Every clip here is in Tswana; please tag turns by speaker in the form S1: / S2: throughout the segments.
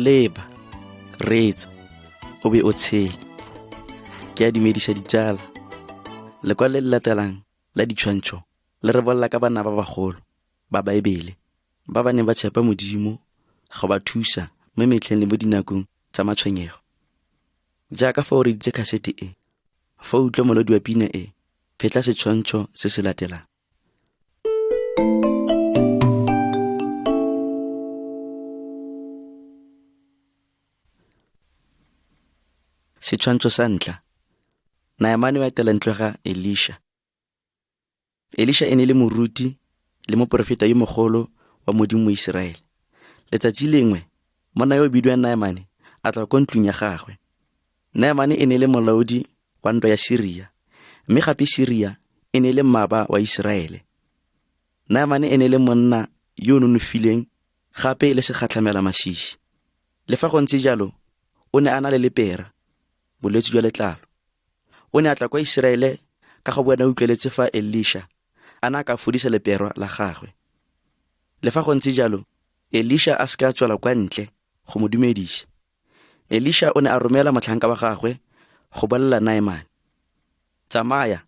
S1: leba, reetsa, o be o tshele. Ke a dumedisa ditsala. Lekwalo le le latelang la ditshwantsho le re bolela ka bana ba bagolo ba Baebele ba ba neng ba tshepa Modimo go ba thusa mo metlheng le mo dinakong tsa matshwenyego. Jaaka fa o reditse kasete e, fa o utlwa molodi wa pina e, phetla setshwantsho se se latelang. Setshwantsho sa ntlha. Naamane o etela ntlo ga Elisha. Elisha e ne le moruti le moporofeta yo mogolo wa Modimo mo Iseraele. Letsatsi lengwe, monna yo o bidiwang Naamane a tla kwa ntlong ya gagwe. Naamane e ne le molaodi wa ntwa ya Syria, mme gape Syria e ne le mmaba wa Iseraele. Naamane e ne le monna yo o nonofileng gape le segatlhamela masisi. Le fa go ntse jalo, o ne a na le lepera, bolwetse jwa letlalo. O ne a tla kwa Iseraele ka go bona utlweletse fa Elisha a na ka fodisa lepero la gagwe. Le fa go ntse jalo, Elisha a seka tswela kwa ntle go mo dumedisa. Elisha o ne a romela motlhanka wa gagwe go bolelela Naamane, tsamaya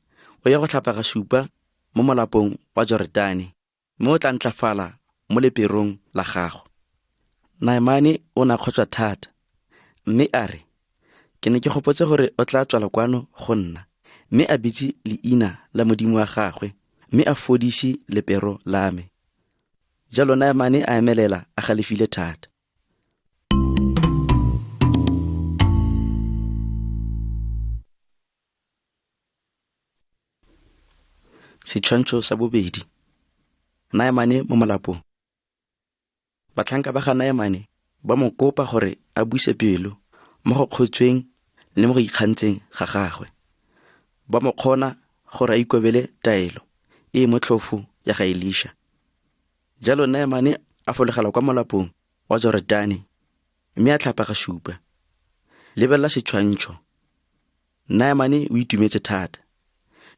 S1: o ye go tlhapa ga supa mo molapong wa Jorodane, mme o tla ntlafala mo leperong la gago. Naamane o ne a kgotswa thata, mme a re, ke ne ke gopotse gore o tla tswala kwano go nna, mme a bitse leina la Modimo wa gagwe, mme a fodise lepero la me. Jalo Naamane a emelela a galefile thata. Setshwantsho sa bobedi. Naamane mo molapong. Batlhanka ba ga Naamane ba mo kopa gore a buse pelo mo go kgotsweng le mo go ikgantseng ga gagwe. Ba mo kgona gore a ikobele taelo e motlhofo ya ga Elisha. Jalo Naamane a fologela kwa molapong wa Jorodane, mme a tlhapa ga supa. Lebelela setshwantsho. Naamane o itumetse thata.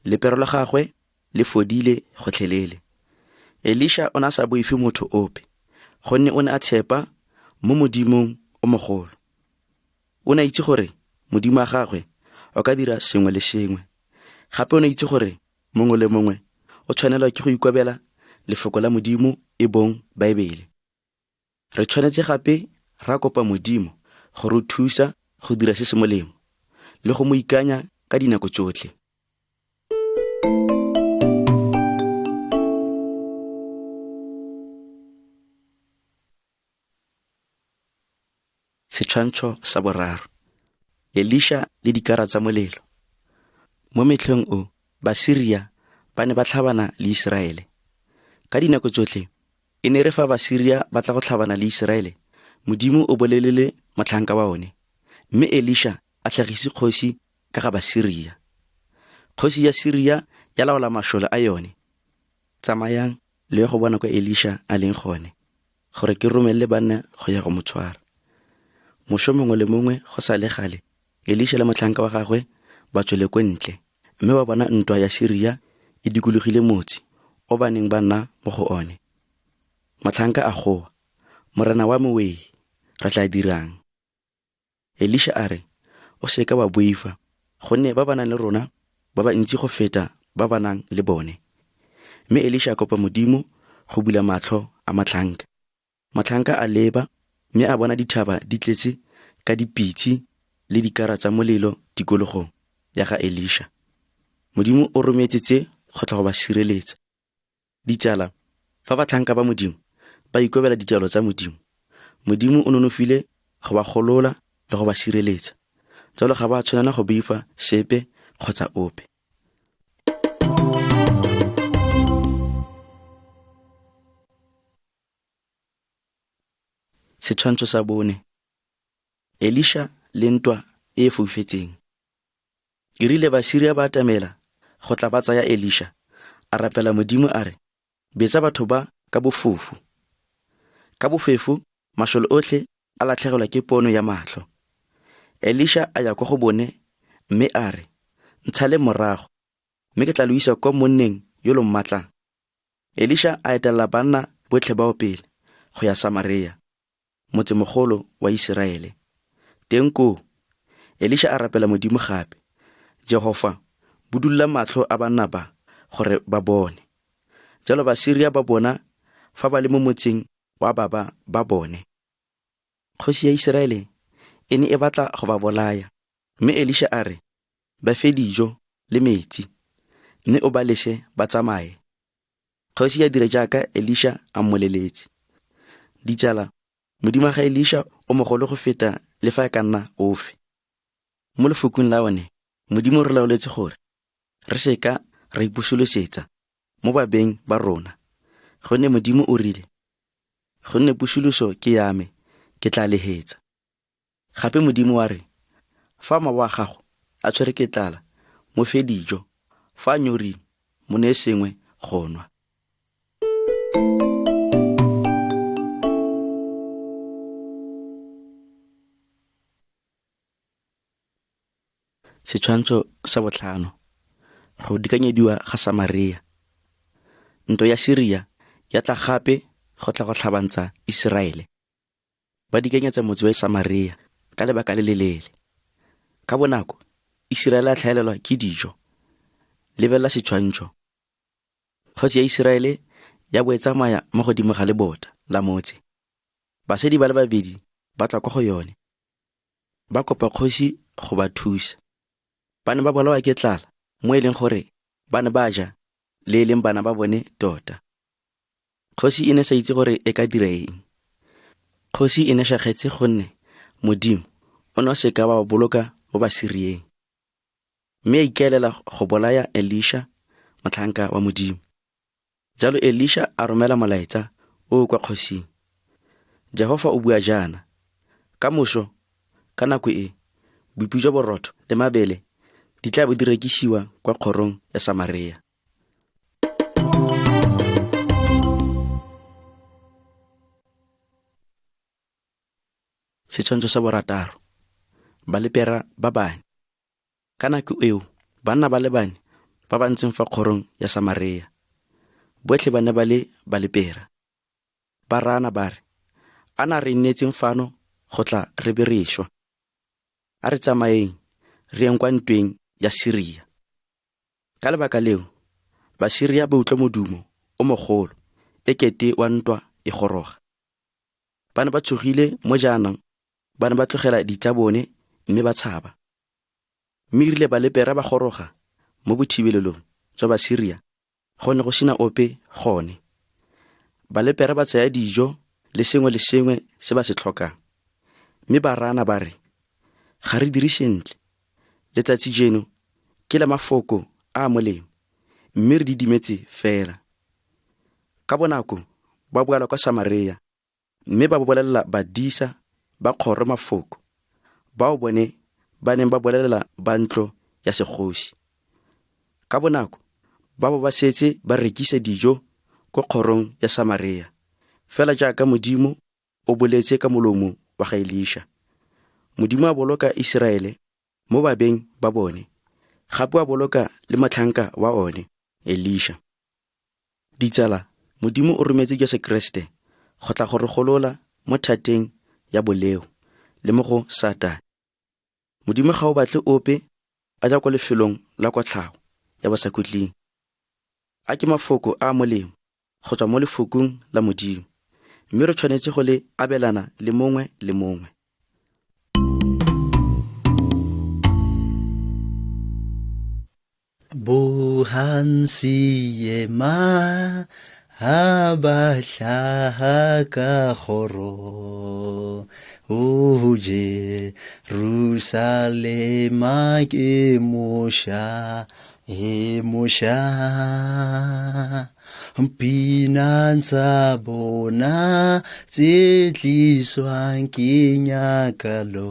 S1: Lepero la gagwe le fodile gotlhelele. Elisha o ne a sa boife motho ope, gonne o ne a tshepa mo Modimong o mogolo. O ne a itse gore Modimo wa gagwe o ka dira sengwe le sengwe. Gape o ne a itse gore mongwe le mongwe o tshwanelwa ke go ikobela lefoko la Modimo e bong Baebele. Re tshwanetse gape ra kopa Modimo go re thusa go dira se se molemo le go mo ikanya ka dinako tsotlhe. Setshwantsho sa boraro. Elisha le dikara tsa molelo. Mo metlheng o, Basyria ba ne ba tlhabana le Iseraele. Ka dinako tsotlhe, e ne re fa Basyria ba tla go tlhabana le Iseraele, Modimo o bolelele motlhanka wa one, mme Elisha a tlhagise kgosi ka ga Basyria. Kgosi ya Syria ya laola mašole a yone. Tsamayang le go bona kwa Elisha a leng gone, gore ke romelle banna go ya go mo tshwara. Mošo mongwe le mongwe go sa le gale, Elisha le motlhanka wa gagwe ba tswele ko ntle, mme ba bona ntwa ya Syria e dikologile motse o ba neng ba nna mo go one. Motlhanka a goa, morena wa me wee, re tla dirang? Elisha a re, o seka wa boifa, gonne ba ba nang le rona ba ba ntsi go feta ba ba nang le bone. Mme Elisha a kopa Modimo go bula matlho a motlhanka. Motlhanka a leba, mme a bona dithaba di tletse ka dipitse le dikara tsa molelo tikologong ya ga Elisha. Modimo o rometsetse go tla go ba sireletsa. Ditsala, fa batlhanka ba Modimo ba ikobela dijalo tsa Modimo, Modimo o nonofile go ba golola le go ba sireletsa. Jalo ga ba tshwanela go boifa sepe kgotsa ope. Setshwantsho sa bone. Elisha le ntwa e e foufetseng. E rile Basyria ba atamela go tla ba tsaya Elisha, a rapela Modimo a re, betsa batho ba ka bofofu. Ka bofefo, mašole otlhe a latlhegelwa ke pono ya matlho. Elisha a ya kwa go bone, mme a re, ntshale morago, mme ke tla lo isa kwa monneng yo lo mmatlang. Elisha a etelela banna botlhe bao pele go ya Samaria. motsemogolo wa Iseraele. Teng koo, Elisha a rapela Modimo gape. Jehova budulla matlho a banna ba gore ba bone. Jalo Basyria ba bona fa ba le mo motseng wa ba bone. Kgosi ya Iseraele e ne e batla go ba bolaya, mme Elisha a re, ba fe dijo le metsi, mme o ba lese ba tsamaye. Kgosi ya dira jaaka Elisha a mmoleletse. Ditsala, modimo ga Elisha o mogolo go feta le fa e ka nna ofe. Mo lefokong la one, modimo re laoletse gore re seka ra ipusolosetsa mo babeng ba rona, gonne modimo o rile, gonne pusoloso ke yame, ke tla lehetsa. Gape modimo wa re, fa mma wa gago a tshwere ke tlala, mo fe dijo, fa a nyorile, mo neye sengwe go nwa. Setshwantsho sa 5. Go dikanyediwa ga Samaria. Ntwa ya Syria ya tla gape go tla go tlhabantsha Iseraele. Ba dikanyetsa motse wa Samaria ka lebaka le lelele. Ka bonako, Iseraele a tlhaelelwa ke dijo. Lebelela setshwantsho. Kgosi ya Iseraele ya bo e tsamaya mo godimo ga lebota la motse. Basadi ba le babedi ba tla kwa go yone. Ba kopa kgosi go ba thusa. Ba ne ba bolawa ke tlala mo e leng gore ba ne ba ja le leng bana ba bone tota. Kgosi e ne sa itse gore e ka dira eng. Kgosi e ne shagetse gonne Modimo o ne o seka ba boloka mo Basyrieng. Mme a ikaelela go bolaya Elisha, motlhanka wa Modimo. Jalo Elisha a romela molaetsa o kwa kgosing. Jehova o bua jaana, ka moso, ka nako e, boipi jwa borotho le mabele di tla bo di rekisiwa kwa kgorong ya Samaria. Setshwantsho sa 6. Balepera ba bane. Ka nako eo, banna ba le bane ba ba ntseng fa kgorong ya Samaria. Botlhe ba ne ba le balepera. Ba rana ba re, a na re nnetseng fano go tla re be re šwa. A re tsamayeng re yeng kwa ntweng ya Syria. Ka lebaka leo, Basyria ba utlwa modumo o mogolo, e kete wa ntwa e goroga. Ba ne ba tshogile mo jaanong, ba ne ba tlogela ditsa bone mme ba tshaba. Mme rile balepera ba goroga mo bothibelelong jwa Basyria, go ne go sena ope gone. Balepera ba tsaya dijo le sengwe se ba se tlhokang. Mme ba rana ba re, ga re dire sentle. Letsatsi jeno ke la mafoko a molemo, mme re didimetse fela. Ka bonako ba boala kwa Samaria, mme ba bolelela badisa ba kgoro mafoko, bao bone ba neng ba bolelela ba ntlo ya segosi. Ka bonako ba bo ba setse ba rekisa dijo kwa kgorong ya Samaria, fela jaaka Modimo o boletse ka molomo wa ga Elisha. Modimo a boloka Iseraele mo babeng ba bone, gape a boloka le motlhanka wa one, Elisha. Ditsala, Modimo o rometse Jesu Kriste go tla go re golola mo thateng ya boleo le mo go Satane. Modimo ga o batle ope a ja kwa lefelong la kwa tlhago ya bosakutling. A ke mafoko a molemo go tswa mo lefokong la Modimo, mme re tshwanetse go le abelana le mongwe le mongwe.
S2: Buhansiema habahla ka khoro Jerusalema ke musha Pinantsa bona tse tliswang ke nyakalo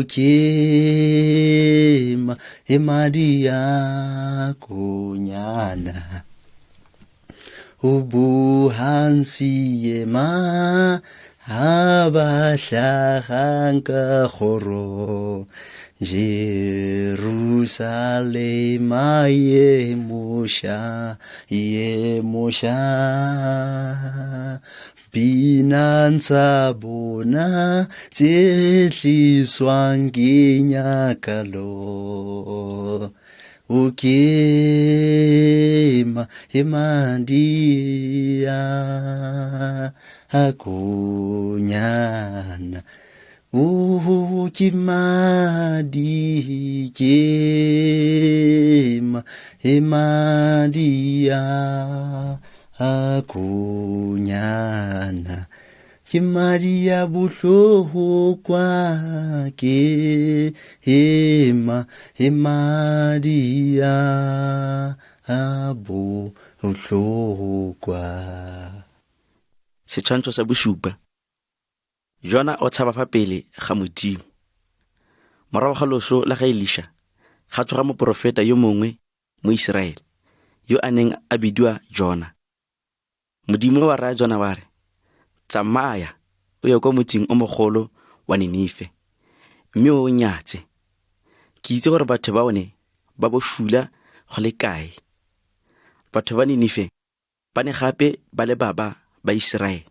S2: kema madia kunyana buhansiema habahlahanka khoro Jerusalema yemusha pinang tsa bona tse tliswang ke nyakalo. O kema madia akunyana. O kimadi kema madia akunyana. Maria buhloho kwa ke Maria buhloho kwa.
S1: Setshwantsho sa bosupa. Jona o tshaba fa pele ga Modimo. Morago ga loso la ga Elisha, ga tsoga moprofeta yo mongwe mo Iseraele, yo a neng a bidiwa Jona. Modimo wa raya Jona wa re, tsamaya o ye kwa motseng o mogolo wa Ninive, mme o nyatse. Ke itse gore batho ba one ba bosula go le kae. Batho ba Ninive ba ne gape ba le baba ba Iseraele.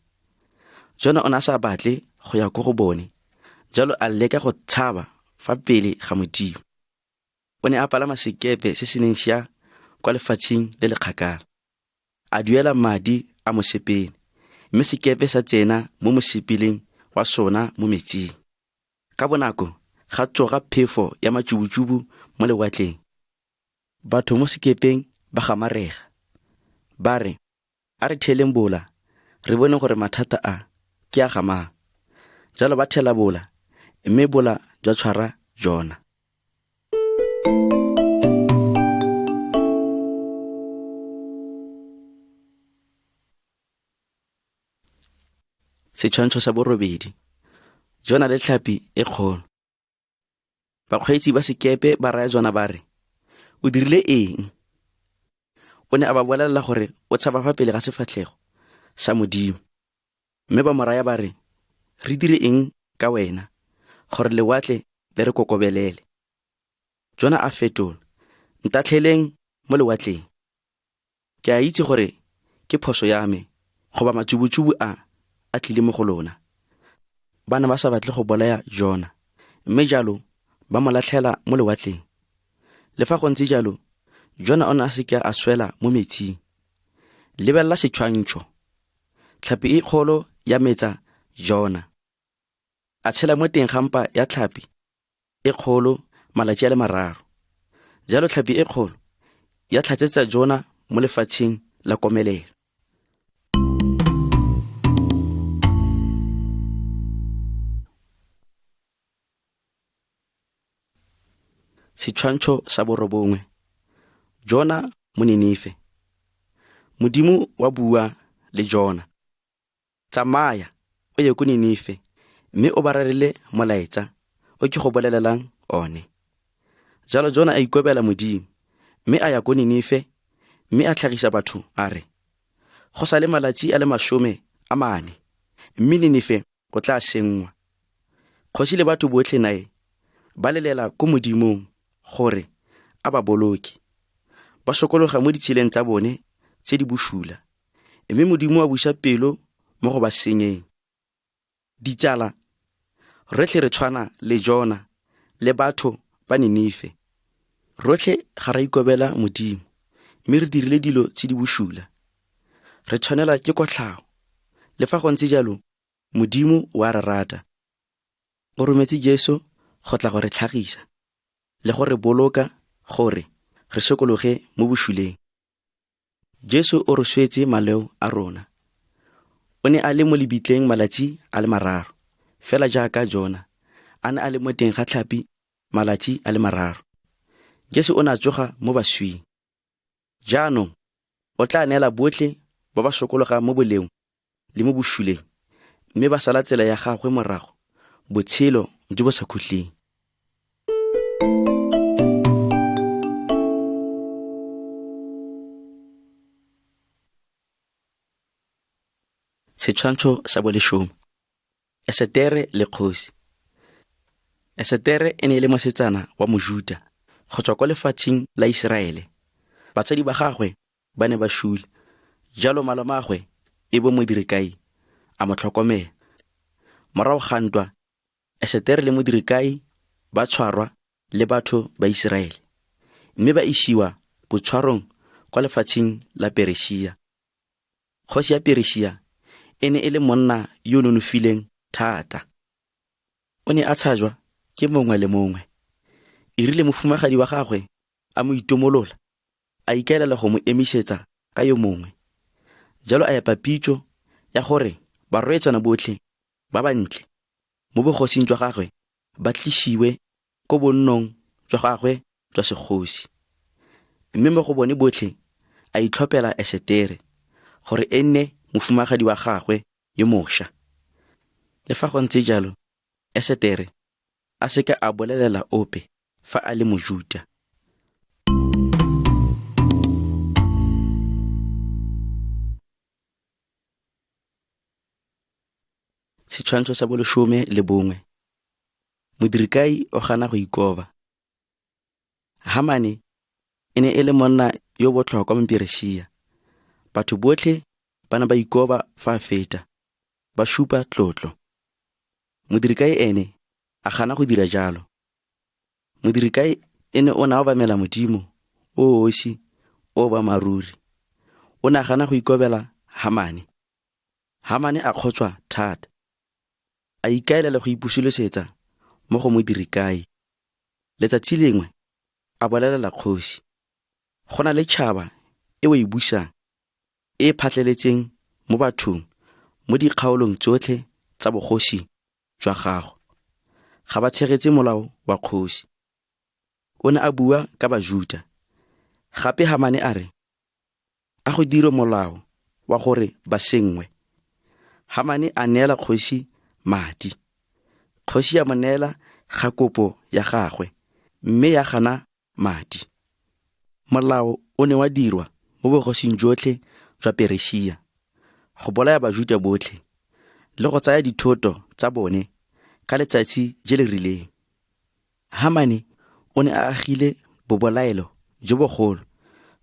S1: Jona o ne a sa batle go ya ko go bone, jalo a leka go tshaba fa pele ga Modimo. O ne a palama sekepe se se neng se ya kwa lefatsheng le le kgakala. A duela madi a mosepele, mme sekepe sa tsena mo mosepeleng wa sona mo metsing. Ka bonako ga tsoga phefo ya matšubutšubu mo lewatleng. Batho mo sekepeng ba gamarega, ba re, a re theleng bola, re bone gore mathata a ke a gamang. Jalo ba thela bola, mme bola jwa tshwara Jona. Setshwantsho sa borobedi. Jona le tlhapi e kgolo. Bakgweetsi ba sekepe ba raya Jona ba re, o dirile eng? O ne a ba bolelela gore o tshaba fa pele ga sefatlhego sa Modimo. Mme ba mo raya ba re, re dire eng ka wena, gore lewatle le re kokobelele? Jona a fetola, ntatlheleng mo lewatleng. Ke a itse gore ke phoso ya me, goba matšubutšubu a tlile mo go lona. Ba ne ba sa batle go bolaya Jona, mme jalo ba mo latlhela mo lewatleng. Le fa go ntse jalo, Jona o ne a seka a swela mo metsing. Lebelela setshwantsho. Tlhapi e kgolo ya metsa Jona. A tshela mo teng ga mpa ya tlhapi e kgolo malatsi a le 3. Jalo tlhapi e kgolo ya tlhatsetsa Jona mo lefatsheng la komelelo. Setshwantsho sa borobongwe. Jona mo Ninive. Modimo wa bua le Jona. Tsamaya o ye ko Ninive, mme o ba rarele molaetsa o ke go bolelelang one. Jalo Jona a ikobela Modimo, mme a ya ko Ninive, mme a tlhagisa batho a re, go sa le malatsi a le 40, mme Ninive o tla sengwa. Kgosi le batho botlhe nae ba lelela ko Modimong gore a ba boloke. Ba sokologa mo ditseleng tsa bone tse di bosula, mme Modimo a busa pelo mo go ba senyeng. Ditsala, rotlhe re tshwana le Jona le batho ba Ninive. Rotlhe ga ra ikobela Modimo, mme re dirile dilo tse di bosula. Re tshwanela ke kotlhago. Le fa go ntse jalo, Modimo o a re rata. O rometse Jesu go tla go re tlhagisa le go re boloka gore re sokologe mo bosuleng. Jesu o re swetse maleo a rona. O ne a le mo lebitleng malatsi a le 3, fela jaaka Jona a ne a le mo teng ga tlhapi malatsi a le 3. Jesu o ne a tsoga mo baswing. Jaanong o tla neela botlhe ba ba sokologa mo boleong le mo bosuleng, mme ba sala tsela ya gagwe morago, botshelo jo bo sa khutleng. Setshwantsho sa boleshome. Esetere le kgosi. Esetere e ne e le mosetsana wa Mojuda go tswa kwa lefatsheng la Iseraele. Batsadi ba gagwe ba ne ba shule, jalo malomagwe e bo Modirikai a mo tlhokomela. Morago ga ntwa, Esetere le Modirikai ba tshwarwa le batho ba Iseraele, mme ba isiwa botshwarong kwa lefatsheng la Perisia. Kgosi ya Perisia e ne e le monna yo o nonofileng thata. O ne a tshajwa ke mongwe le mongwe. E rile mofumagadi wa gagwe a mo itomolola, a ikaelela go mo emisetsa ka yo mongwe. Jalo a epa pitso ya gore barwetsana botlhe ba bantle mo bogosing jwa gagwe ba tlisiwe ko bonnong jwa gagwe jwa segosi. Mme mo go bone botlhe a itlhophela Esetere gore e nne mofumagadi wa gagwe yo mošwa. Le fa go ntse jalo, Esetere a seka a bolelela ope fa a le Mojuda. Setshwantsho sa 11. Modirikai o gana go ikoba. Hamane e ne e le monna yo botlhokwa mo Perisia. Batho botlhe ba ne ba ikoba fa a feta, ba supa tlotlo. Modirikai ene a gana go dira jalo. Modirikai ene o na obamela Modimo o osi o ba maruri. O ne a gana go ikobela Hamane. Hamane a kgotswa thata. A ikaelela go ipusulosetsa mo go Modirikai. Letsatsi lengwe a bolelela kgosi, go na le tšhaba e o e busang, e e phatlheletseng mo bathong mo dikgaolong tsotlhe tsa bogosi jwa gago. Ga ba tshegetse molao wa kgosi. O ne a bua ka Bajuda. Gape Hamane a re, a go dirwe molao wa gore ba senngwe. Hamane a neela kgosi madi. Kgosi ya mo neela ga kopo ya gagwe, mme ya gana madi. Molao o ne wa dirwa mo bogosing jotlhe jwa Perisia, go bolaya Bajuda botlhe le go tsaya dithoto tsa bone ka letsatsi je le rileng. Hamane o ne a agile bobolaelo jo bogolo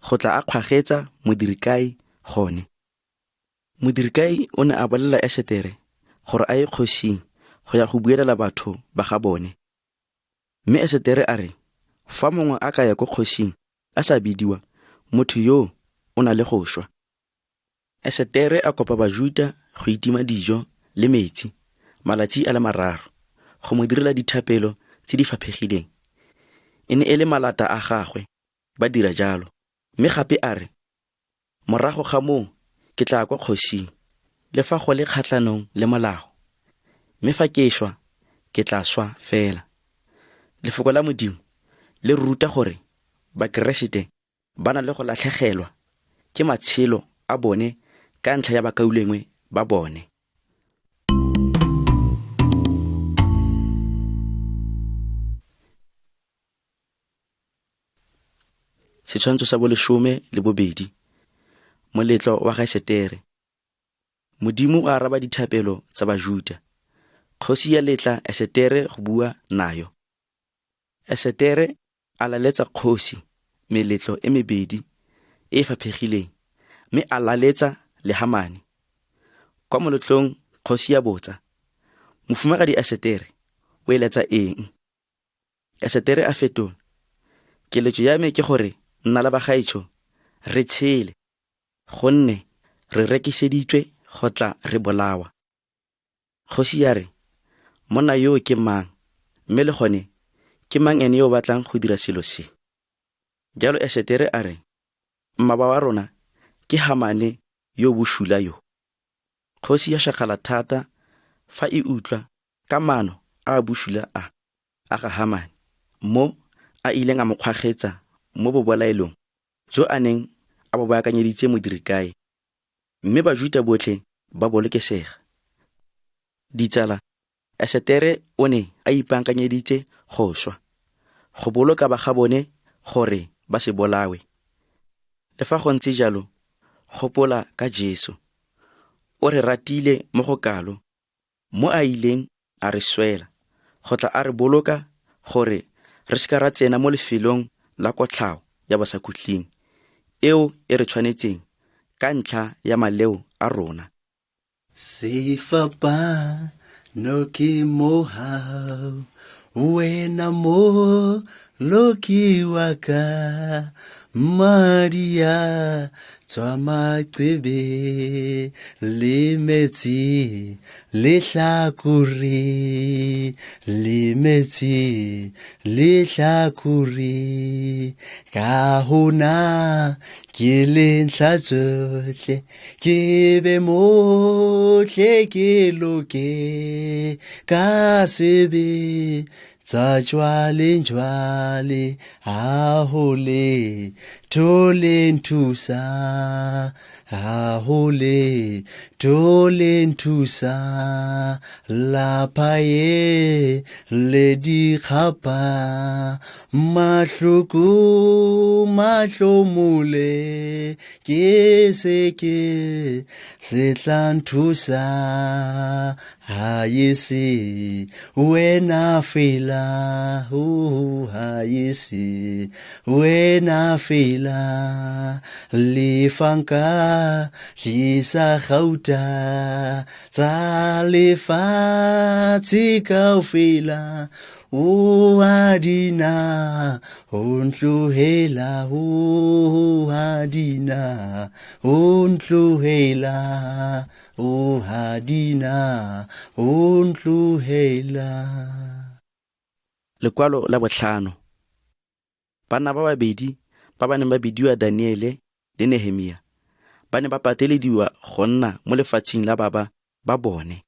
S1: go tla a kgwagetsa Modirikai gone. Modirikai o ne a bolelela Esetere gore a ye kgosing go ya go buelela batho ba ga bone. Mme Esetere a re, fa mongwe a ka ya ko kgosing a sa bidiwa, motho yoo o na le go šwa. Esetere a kopa Bajuda go itima dijo le metsi malatsi a le 3, go mo direla dithapelo tse di faphegileng. E ne e le malata a gagwe ba dira jalo, mme gape a re, morago ga moo ke tla kwa kgosing, le fa go le kgatlhanong le molao, mme fa ke šwa ke tla swa fela. Lefoko la Modimo le ruta gore Bakeresete ba na le go latlhegelwa ke matshelo a bone ka ntlha ya bakaulengwe ba bone. Setshwantsho sa 12. Moletlo wa ga Esetere. Modimo a araba dithapelo tsa Bajuda. Kgosi ya letla Esetere go bua nayo. Esetere a laletsa kgosi meletlo e 2 e faphegileng, mme a laletsa le Hamane. Kwa moletlong kgosi ya botsa, mofumagadi Esetere o eletsa eng? Esetere a fetola, keletso ya me ke gore nna le bagaetsho re tshele, gonne re rekiseditswe go tla re bolawa. Kgosi ya re, monna yoo ke mang, mme le gone ke mang ene yo o batlang go dira selo se? Jalo Esetere a re, mmaba wa rona ke Hamane yo bosula yo. Kgosi ya shagala thata fa e utlwa ka maano a bosula a ga Hamane, mo a ileng a mo kgwagetsa mo bobolaelong jo a neng a bo baakanyeditse Modirikai, mme Bajuda botlhe ba bolokesega. Ditsala, Esetere o ne a ipaakanyeditse go šwa, go boloka ba ga bone gore ba se bolawe. Le fa go ntse jalo, gopola ka Jesu. O re ratile mo go kalo, mo a ileng a re swela, go tla a re boloka gore re seka ra tsena mo lefelong la kotlhao ya basakhutleng, eo e re tshwanetseng ka ntlha ya maleo a rona.
S2: Sefapa no ke mohau wena mo loki waka Maria tswa maqebe le metsi le hlakore le metsi le hlakore ka hona ke le ntlatsohle ke be mohle ke loke ka sebe tsa jwale ha hole tole nthusa ha hole tole nthusa lapaye le dikgapa mahloko mahlomole ke seke se tla nthusa ha yese wena fela ha yese wena fela lefanka tlisa gauta tsa lefatshe kaofela o adina o ntlohela o adina o ntlohela o adina o ntlohela.
S1: Lekwalo la botlhano. Bana ba babedi ba ba neng ba bidiwa Daniele le Nehemia ba ne ba patelediwa go nna mo lefatsheng la baba ba bone.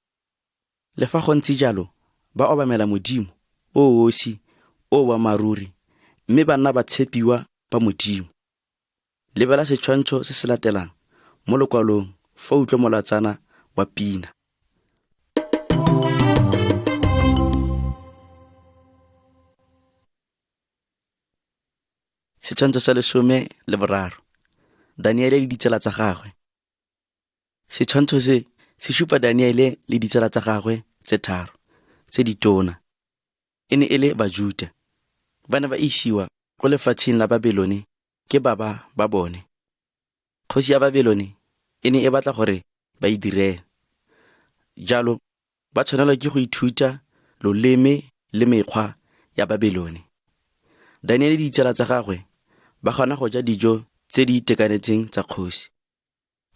S1: Le fa go ntse jalo, ba obamela Modimo o osi o wa maruri, mme ba nna ba tshepiwa ba Modimo. Lebela setshwantsho se se latelang mo lekwalong fa utlwa molatsana wa pina. Setshwantsho sa 13. Daniele le ditsela tsa gagwe. Setshwantsho se se supa Daniele le ditsela tsa gagwe tse tharo tse ditona. E ne e le Bajuda. Ba ne ba isiwa ko lefatsheng la Babelone ke baba ba bone. Kgosi ya Babelone e ne e batla gore ba e direle. Jalo, ba tshwanelwa ke go ithuta loleme le mekgwa ya Babelone. Daniele le ditsela tsa gagwe ba kgona go ja dijo tse di itekanetseng tsa kgosi.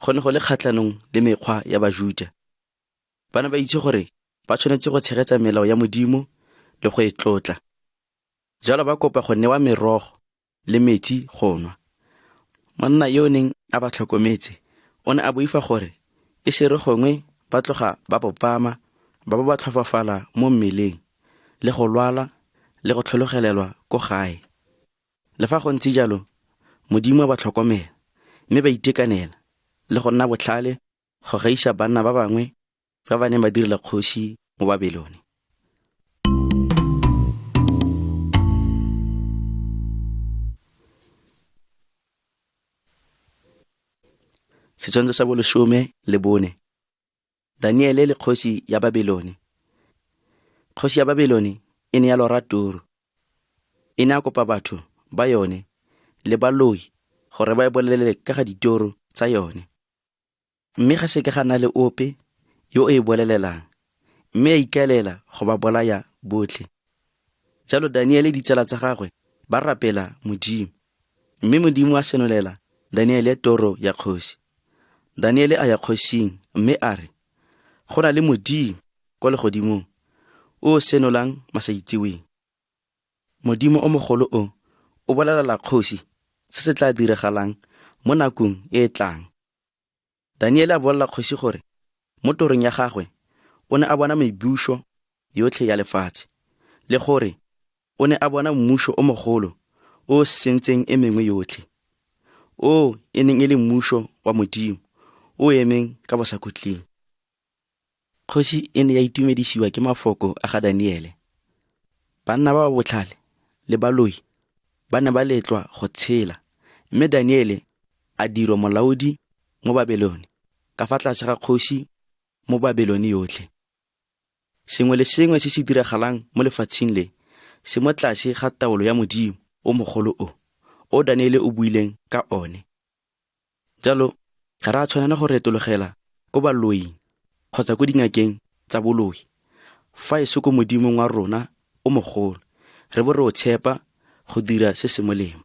S1: Go ne go le kgatlhanong le mekgwa ya Bajuda. Ba ne ba itse gore ba tshwanetse go tshegetsa melao ya Modimo le go e tlotla. Jalo ba kopa go newa merogo le metsi go nwa. Monna yo o neng a ba tlhokometse o ne a boifa gore e se re gongwe ba tloga ba bopama ba ba tlhofafala mo mmeleng le go lwala le go tlhologelelwa ko gae. Le fa go ntse jalo, Modimo a ba tlhokomela, mme ba itekanela le go nna botlhale go gaisa banna ba bangwe ba ba neng ba direla kgosi mo Babelone. Setshwantsho sa 14. Daniele le kgosi ya Babelone. Kgosi ya Babelone e ne ya lora toro. E ne a kopa batho ba yone le baloi gore ba e bolelele ka ga ditoro tsa yone. Mme ga se ke ga na le ope yo e bolelelang, mme a ikaelela go ba bolaya botlhe. Jalo Daniele ditsela tsa gagwe ba rapela Modimo, mme Modimo a senolela Daniele toro ya kgosi. Daniele a ya kgosing, mme a re, go na le Modimo ko legodimong o senolang masaitseweng. Modimo o mogolo o bolelela kgosi se se tla diragalang mo nakong e e tlang. Daniele a bolela kgosi gore mo torong ya gagwe o ne a bona mebuso yotlhe ya lefatshe, le gore o ne a bona mmuso o mogolo o sentseng e mengwe yotlhe. O e neng e le mmuso wa Modimo o emeng ka bosakotling. Kgosi e ne ya itumedisiwa ke mafoko a ga Daniele. Banna ba ba botlhale le baloi ba ne ba letlwa go tshela, mme Daniele a dirwa molaodi mo Babelone ka fa tlase ga kgosi mo Babelone yotlhe. Sengwe le sengwe se se diragalang mo lefatsheng le se mo tlase ga taolo ya Modimo o mogolo o Daniele o buileng ka one. Jalo, ga re a tshwanela go retologela ko baloing kgotsa ko dingakeng tsa boloi, fa e se ko Modimong wa rona o mogolo, re bo re o tshepa go dira se se molemo.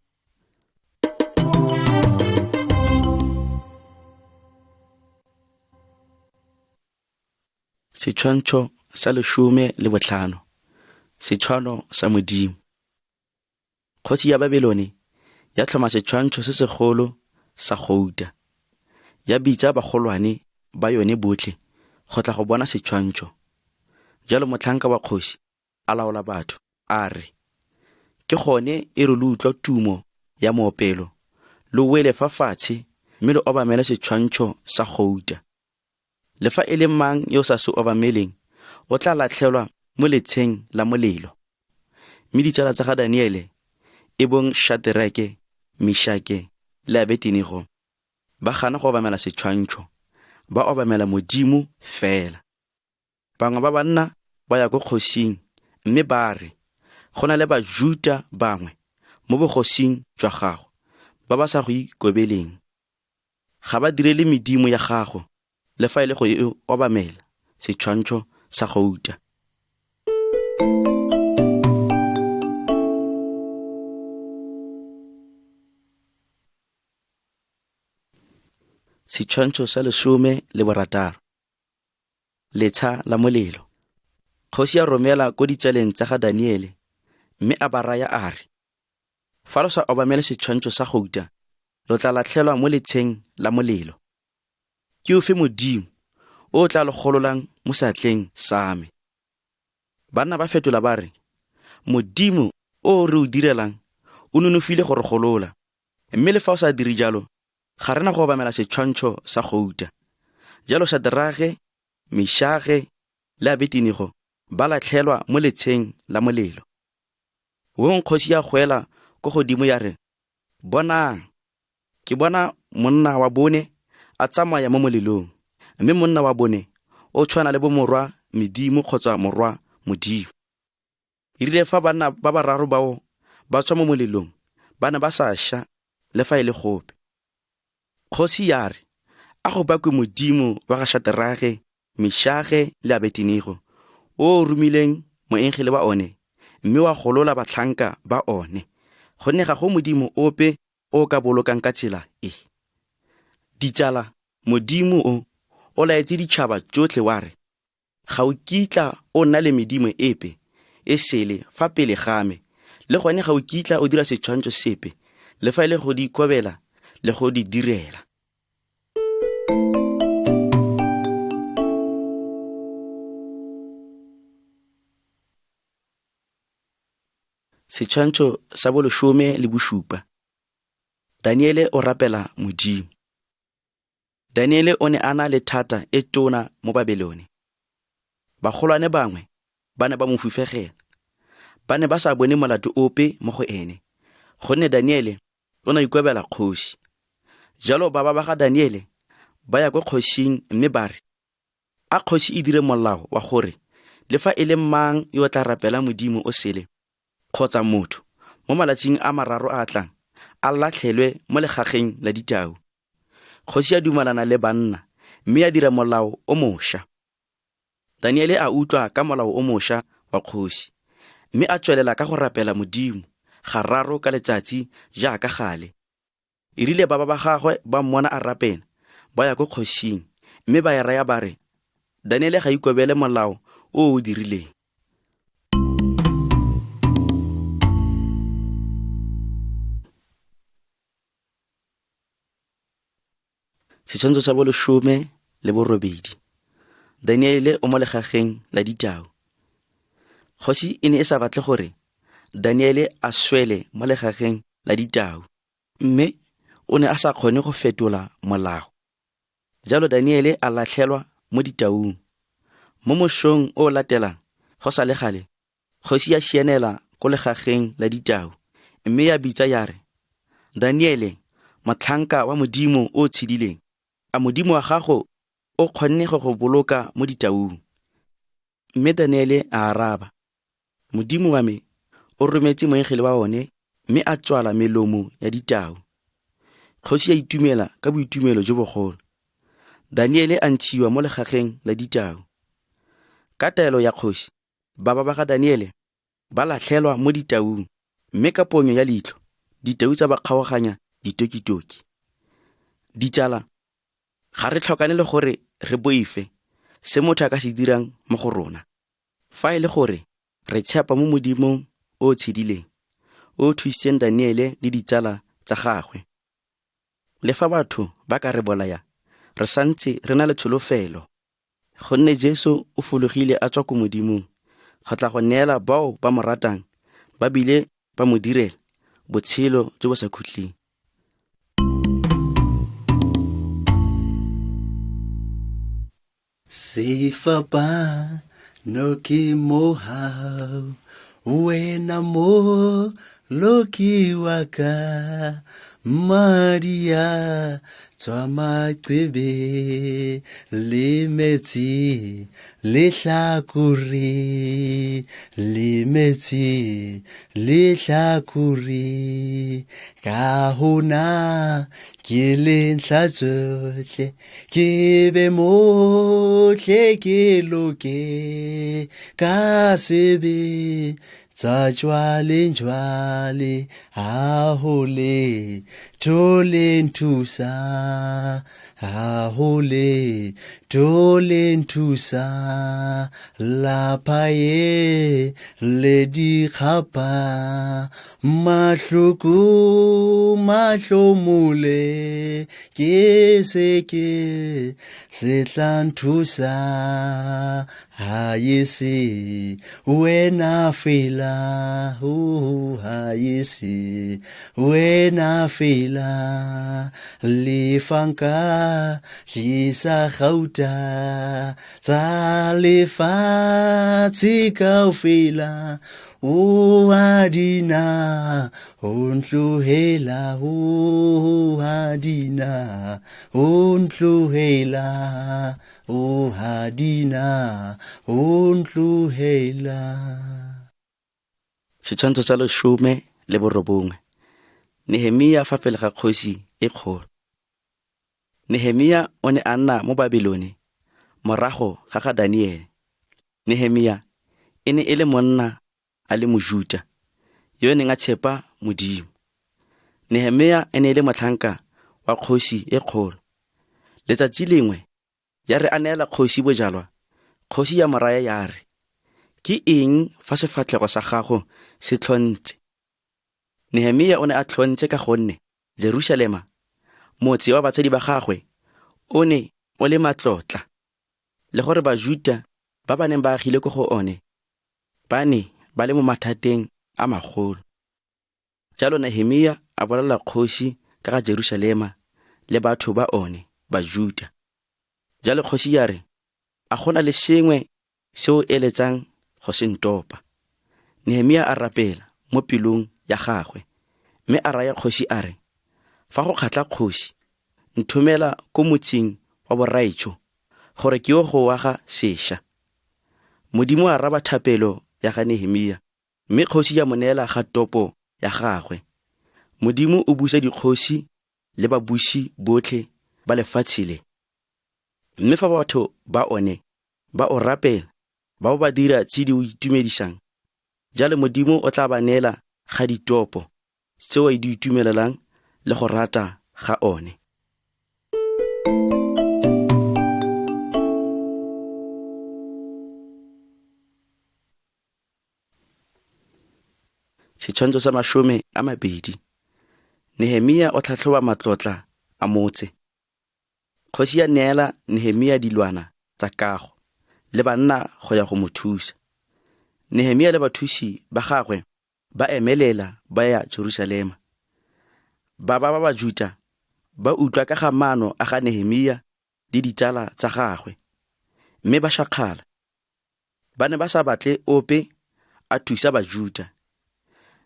S1: Setshwantsho sa 15, setshwano sa Modimo. Kgosi ya Babelone ya tlhoma setshwantsho se segolo sa gouta, ya bitsa bagolwane ba yone botlhe go tla go bona setshwantsho. Jalo motlhanka wa kgosi a laola batho a re, ke gone e re le utlwa tumo ya moopelo, le wele fa fatshe mme le obamele setshwantsho sa gouta. Le fa e le mang yo sa se obameleng, o tla latlhelwa mo letsheng la molelo. Mme ditsala tsa ga Daniele, e bong Shadrake, Meshake le Abednego, ba gana go obamela setshwantsho, ba obamela Modimo fela. Bangwe ba banna ba ya ko kgosing, mme ba re, go na le Bajuda bangwe mo bogosing jwa gago ba ba sa go ikobeleng. Ga ba direle medimo ya gago, le fa e le go e obamela setshwantsho sa gouta. Setshwantsho sa 16, letsha la molelo. Kgosi ya romela ko ditseleng tsa ga Daniele, mme a ba raya a re, fa lo sa obamele setshwantsho sa gouta, lo tla latlhelwa mo letsheng la molelo. Ke ofe Modimo o tla le gololang mo seatleng sa me? Banna ba fetola ba re, Modimo o re o direlang o nonofile go re golola, mme le fa o sa dire jalo, ga rena go obamela setshwantsho sa gouta. Jalo Shadrake, Meshake le Abednego ba latlhelwa mo letsheng la molelo. Wong kgosi ya gwela ko godimo ya re, bonang, ke bona monna wa bone a tsamaya mo molelong, mme monna wa bone o tshwana le bo morwa Medimo kgotsa morwa Modimo. E rile fa banna ba bararo bao ba tswa mo molelong, ba ne ba sa sha le fa e le gope. Kgosi ya re, a go bakwe Modimo wa ga Shadrake, Meshake le Abednego, o romileng moengele wa one, mme wa golola batlhanka ba one, gonne ga go Modimo ope o ka bolokang ka tsela e. Ditsala, Modimo o laetse ditšhaba tsotlhe wa re, ga o kitla o nna le medimo epe e sele fa pele game, le gone ga o kitla o dira setshwantsho sepe, le fa e le go di ikobela le go di direla. Setshwantsho sa 17, Daniele o rapela Modimo. Daniele o ne a na le thata e tona mo Babelone. Bagolwane bangwe ba ne ba mo fufegela, ba ne ba sa bone molato ope mo go ene, gonne Daniele o na ikobela kgosi. Jalo ba ga Daniele ba ya kwa kgosing, mme ba re, a kgosi e dire molao wa gore le fa e le mang yo tla rapela Modimo o sele kgotsa motho mo malatsing a 3 a tlang, a latlhelwe mo legageng la ditau. Kgosi ya dumalana le banna, mme a dira molao o mošwa. Daniele a utlwa ka molao o mošwa wa kgosi, mme a tswelela ka go rapela Modimo 3 ka letsatsi jaaka gale. E rile ba gagwe ba mmona a rapela, ba ya ko kgosing, mme ba e raya ba re, Daniele ga ikobele molao o o dirileng. Setshwantsho sa 18, Daniele o mo legageng la ditau. Kgosi e ne e sa batle gore Daniele a swele mo legageng la ditau, mme o ne a sa kgone go fetola molao. Jalo Daniele a latlhelwa mo ditaung. Mo mosong o latelang, go sa le gale, kgosi ya sianela ko legageng la ditau, mme ya bitsa ya re, Daniele, motlhanka wa Modimo o tshidileng, a Modimo wa gago o kgonne go boloka mo ditaung? Mme Daniele a araba, Modimo wa me o rometse moengele wa one, mme a tswala melomo ya ditau. Kgosi ya itumela ka boitumelo jo bogolo. Daniele a ntshiwa mo legageng la ditau. Ka taelo ya kgosi, ba ga Daniele ba latlhelwa mo ditaung, mme ka ponyo ya leitlho, ditau tsa ba kgaoganya ditokitoki. Ditsala, ga re tlhokane le gore re boife se motho a ka se dirang mo go rona. Fa e le gore re tshepa mo Modimong o tshedileng, o thusitseng Daniele le ditsala tsa gagwe. Le fa batho ba ka re bolaya, re santse re na le tsholofelo, gonne Jesu o fologile a tswa ko Modimong go tla go neela bao ba mo ratang ba bile ba mo direla botshelo jo bo sa khutleng.
S2: Sefapa no ke mohau, wena mo loki wa ka, Maria tswa maqebe le metsi le hlakore, le metsi le hlakore, ka hona ke le ntlha tsohle, ke be motle ke loke, ka sebe tsa jwale hahole tole nthusa, hahole tole nthusa, lapa ye le dikgapa, mahloko mahlomole, ke seke se tla nthusa, ha yese wena fela, ha yese wena fela, lefanka tlisa gauta tsa lefatshe kaofela, o adina o ntlohela, o adina o ntlohela, o adina o ntlohela.
S1: Setshwantsho sa 19. Nehemia fa pele ga kgosi e kgolo. Nehemia o ne a nna mo Babelone morago ga Daniele. Nehemia e ne e le monna a le Mojuda yo neng a tshepa Modimo. Nehemia e ne e le motlhanka wa kgosi e kgolo. Letsatsi lengwe ya re a neela kgosi bojalwa, kgosi ya moraya ya re, ke eng fa sefatlhego sa gago se tlhontse? Nehemia o ne a tlhontse ka gonne Jerusalema, motse wa batsadi ba gagwe, o ne o le matlotla, le gore Bajuda ba ba neng ba agile ko go one ba ne ba le mo mathateng a magolo. Jalo Nehemia a bolelela kgosi ka ga Jerusalema le batho ba one, Bajuda. Jalo kgosi ya re, a gona le sengwe seo eletsang go se ntopa. Nehemia a rapela mo pelong ya gagwe, mme a raya kgosi a re, fa go kgatla kgosi, nthomela ko motseng wa boraitšho gore ke yo go waga sešha. Modimo a raba thapelo ya ga Nehemia, mme kgosi ya mo neela ga topo ya gagwe. Modimo o busa dikgosi le babusi botlhe ba lefatshe le. Mme fa batho ba one ba o rapela, ba ba dira tse di o itumedisang, jalo Modimo o tla ba neela ga ditopo tseo di itumelelang le go rata ga one. Setshwantsho sa 20. Nehemia o tlhatlhoba matlotla a motse. Kgosi ya neela Nehemia dilwana tsa kago le banna go ya go mo thusa. Nehemia le bathusi ba gagwe ba emelela ba ya Jerusalema. Ba Bajuda ba utlwa ka ga maano a ga Nehemia le ditsala tsa gagwe, mme ba shakgala. Ba ne ba sa batle ope a thusa Bajuda.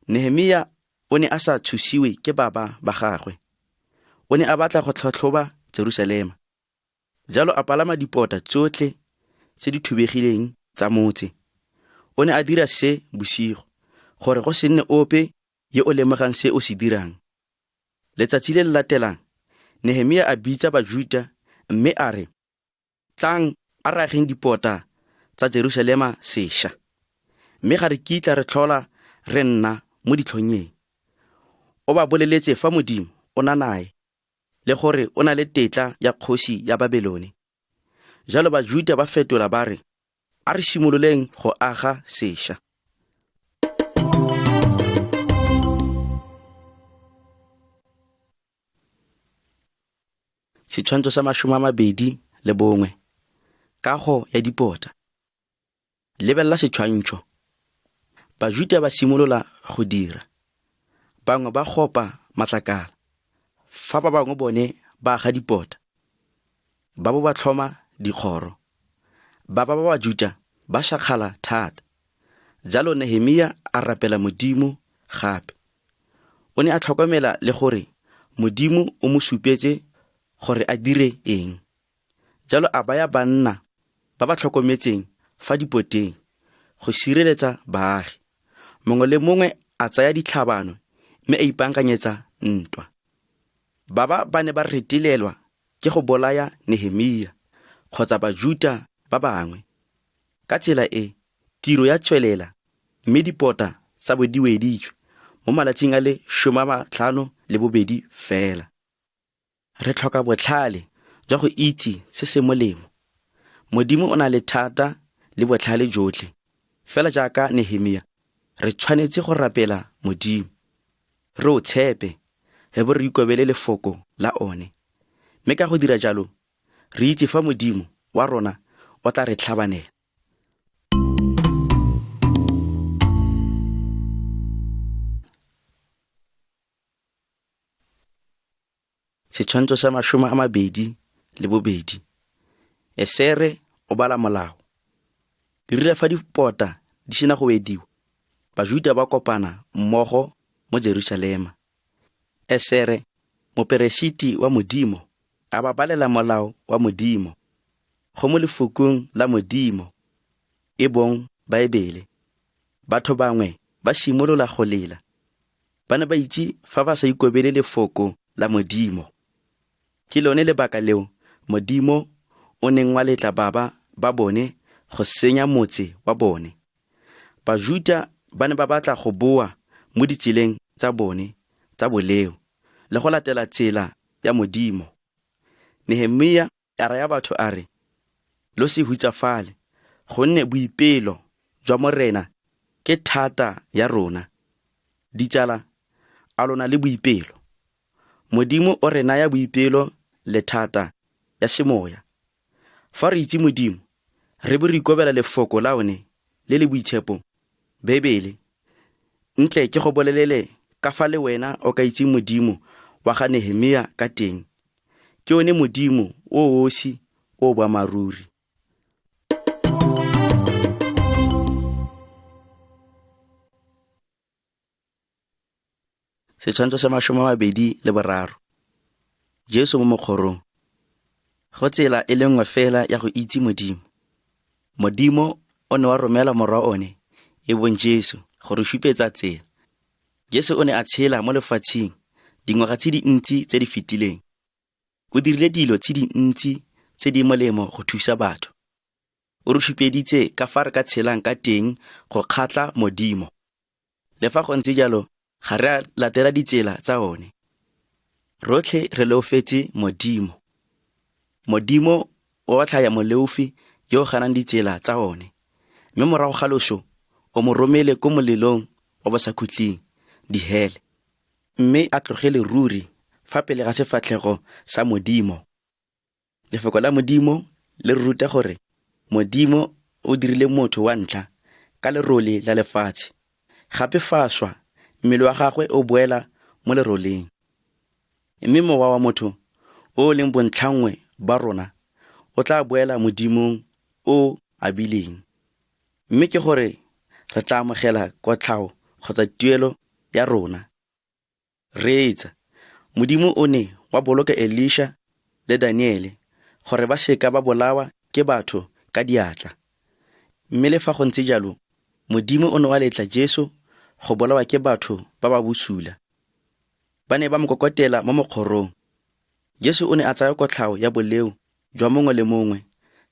S1: Nehemia o ne a sa thusiwe ke ba gagwe. O ne a batla go tlhatlhoba Jerusalema. Jalo a palama dipota tsotlhe tse di thubegileng tsa motse. O ne a dira se bosigo gore go se nne ope yo o lemogang se o se dirang. Letsatsi le le latelang, Nehemia a bitsa Bajuda mme a re, tlang a rageng dipota tsa Jerusalema sešha, mme ga re kitla re tlhola re nna mo ditlhonyeng. O ba boleletse fa Modimo o na nae le gore o na le tetla ya kgosi ya Babelone. Jalo Bajuda ba fetola ba re, a re simololeng go aga sešha. Setshwantsho sa 21, kago ya dipota. Lebelela setshwantsho. Bajuda ba simolola go dira. Bangwe ba gopa matlakala, fa ba bangwe bone ba aga dipota. Ba bo ba tlhoma dikgoro. Ba Bajuda ba shakgala thata. Jalo Nehemia a rapela Modimo gape. O ne a tlhokomela le gore Modimo o mo supetse gore a dire eng. Jalo a baya banna ba ba tlhokometseng fa dipoteng go sireletsa baagi. Mongwe le mongwe a tsaya ditlhabano mme a ipankanyetsa ntwa. Ba ne ba retelelwa ke go bolaya Nehemia kgotsa Bajuda ba bangwe. Ka tsela e, tiro ya tswelela mme dipota tsa bo di weditswe mo malatsing a le 52 fela. Re tlhoka botlhale jwa go itse se se molemo. Modimo o na le thata le botlhale jotlhe. Fela jaaka Nehemia, re tshwanetse go rapela Modimo. Re o tshepe, re bo re ikobele lefoko la one. Mme ka go dira jalo, re itse fa Modimo wa rona o tla re tlhabanela. Setshwantsho sa 22. Esere o bala molao. Direla fa dipota di sena go wediwa, Bajuda ba kopana mmogo mo Jerusalema. Esere, moperesiti wa Modimo, a ba balela molao wa Modimo go mo lefokong la Modimo, e bong Baebele. Batho bangwe ba simolola go lela. Ba ne ba itse fa ba sa ikobele lefoko la Modimo. Ke lone lebaka leo Modimo o neng wa letla baba ba bone go senya motse wa bone. Bajuda ba ne ba batla go boa mo ditseleng tsa bone tsa boleo le go latela tsela ya Modimo. Nehemia a raya batho a re, lo se hutsafale, gonne boipelo jwa morena ke thata ya rona. Ditsala, a lona le boipelo. Modimo o re naya boipelo le thata ya semoya. Fa re itse Modimo, re bo re ikobela lefoko la one le le boitshepo. Bebele, ntle ke go bolelele ka fa le wena o ka itse Modimo wa ga Nehemia ka teng. Ke one Modimo o osi o boammaruri. Setshwantsho sa 23. Jesu mo mokgorong. Go tsela e le nngwe fela ya go itse Modimo. Modimo o ne wa romela morwa one, e bong Jesu, go re šupetsa tsela. Jesu o ne a tshela mo lefatsheng dingwaga tse dintsi tse di fetileng. O dirile dilo tse dintsi tse di molemo go thusa batho. O re šupeditse ka fa re ka tshelang ka teng go kgatla Modimo. Le fa go ntse jalo, ga re a latela ditsela tsa one. Rotlhe re leofetse Modimo. Modimo o otlhaya moleofi yo o ganang ditsela tsa one. Mme morago ga loso, o mo romele ko molelong o ba sa khutling, dihele. Mme a tlogele ruri fa pele ga sefatlhego sa Modimo. Lefoko la Modimo le re ruta gore Modimo o dirile motho wa ntlha ka lerole la lefatshe. Gape faswa, mmele wa gagwe o boela mo leroleng. Mme mowa wa motho o leng bontlhangwe ba rona o tla boela Modimong o a bileng. Mme ke gore re tla amogela kotlhao kgotsa tuelo ya rona. Reetsa, Modimo o ne wa boloka Elisha le Daniele gore ba seka ba bolawa ke batho ka diatla. Mme le fa go ntse jalo, Modimo o ne wa letla Jesu go bolawa ke batho ba ba bosula. Ba ne ba mo kokotela mo mokgorong. Jesu o ne a tsaya kotlhao ya boleu jwa mongwe le mongwe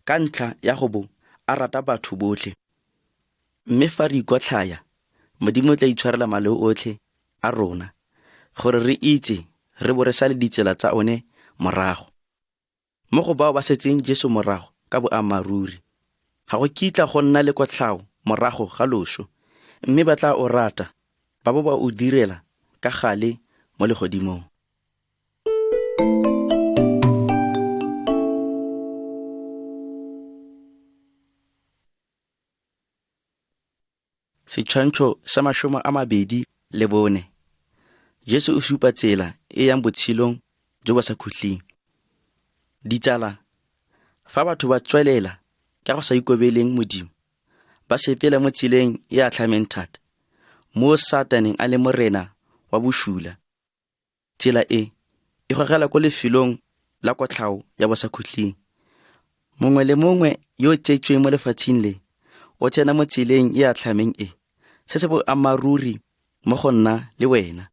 S1: ka ntlha ya go bo a rata batho botlhe. Mme fa re ikotlhaya, Modimo o tla itshwarela maleo otlhe a rona, gore re itse re bo re sale ditsela tsa one morago. Mo go bao ba setseng Jesu morago ka boammaruri, ga go kitla go nna le kotlhao morago ga loso, mme ba tla o rata, ba bo ba o direla ka gale mo legodimong. Setshwantsho sa 24. Jesu o supa tsela e yang botshilong jo bo sa khutleng. Ditsala, fa batho ba tswelela ka go sa ikobeleng Modimo, ba sepela mo tseleng e a tlhameng thata, mo Sataneng a le morena wa bošula. Tsela e gogela ko lefelong la kotlhao ya bo sa khutleng. Mongwe le mongwe yo o tšetšweng mo lefatsheng le o tsena mo tseleng e a tlhameng e, se se boammaruri mo go nna le wena.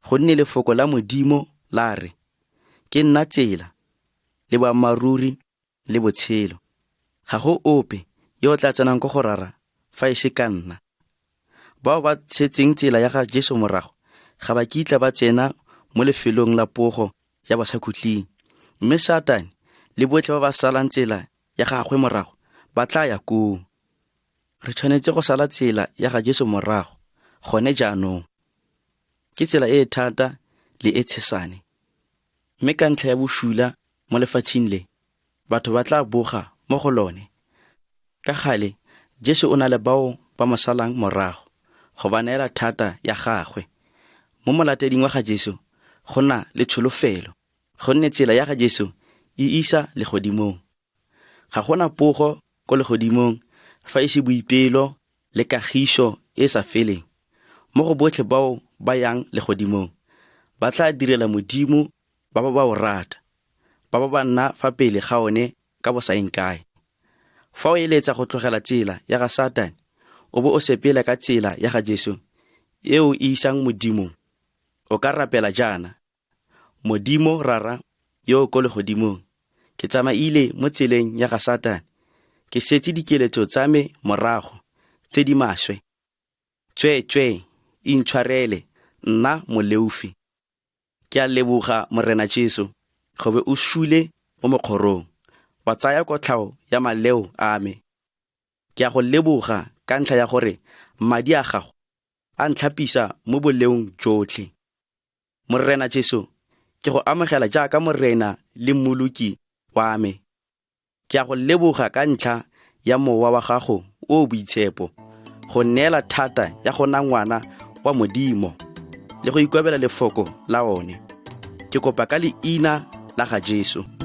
S1: Gonne lefoko la Modimo la re, ke nna tsela le boammaruri le botshelo. Ga go ope yo o tla tsenang ko go rara fa e se ka nna. Bao ba setseng tsela ya ga Jesu morago ga ba kitla ba tsena mo lefelong la pogo ya ba sa khutleng, mme Satane le botlhe ba ba salang tsela ya gagwe morago ba tla ya koo. Re tshwanetse go sala tsela ya ga Jesu morago gone jaanong. Ke tsela e thata le e tshesane, mme ka ntlha ya bošula mo lefatsheng le, batho ba tla boga mo go lone. Ka gale, Jesu o na le bao ba mo salang morago go ba neela thata ya gagwe. Mo molateding wa ga Jesu go na le tsholofelo, gonne tsela ya ga Jesu e isa legodimong. Ga gona pogo ko legodimong fa e se boipelo le kagišo e sa feleng. Mo go botlhe bao ba yang legodimong, ba tla direla Modimo ba ba o rata, ba ba nna fa pele ga one ka bosaenkae. Fa o eletsa go tlogela tsela ya ga Satane, o bo o sepela ka tsela ya ga Jesu e o isang Modimong, o ka rapela jaana: Modimo rara yo ko legodimong, ke tsamaile mo tseleng ya ga Satane, ke setse dikeletso tsa me morago tse di maswe. Tswee, intshwarele nna moleufi. Ke a leboga Morena Jesu gobe o šule mo mokgorong, wa tsaya kotlhao ya maleo a me. Ke a go leboga ka ntlha ya gore madi a gago a ntlhapisa mo boleong jotlhe. Morena Jesu, ke go amogela jaaka morena le mmoloki wa me. Ke a go leboga ka ntlha ya mowa wa gago o boitshepo, go neela thata ya go nna ngwana wa Modimo le go ikobela lefoko la one. Ke kopa ka leina la ga Jesu.